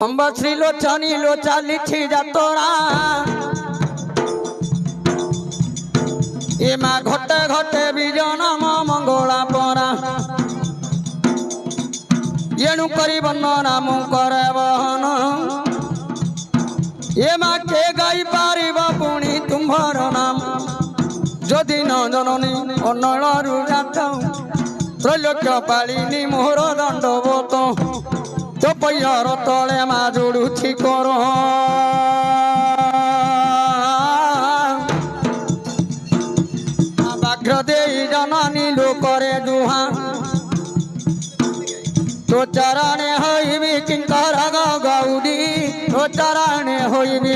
अम्बश्री लोचनी लोचा लिखी जातोरा ए मा घटे घटे बीजन मंगला परा येणु करी बंदना मु करे बहन ए मा के गाई पारिब पुणी तुम्हार नाम जदि न जननी अनलरु जात त्रैलोक्य पालिनी मोहर दंडवत चपैयार तले मा जोड़ुछि कर बाघ्र दे जननी लोकरे दुहा तो चरणे होइबी किंकर गौरी तो चरणे होइबी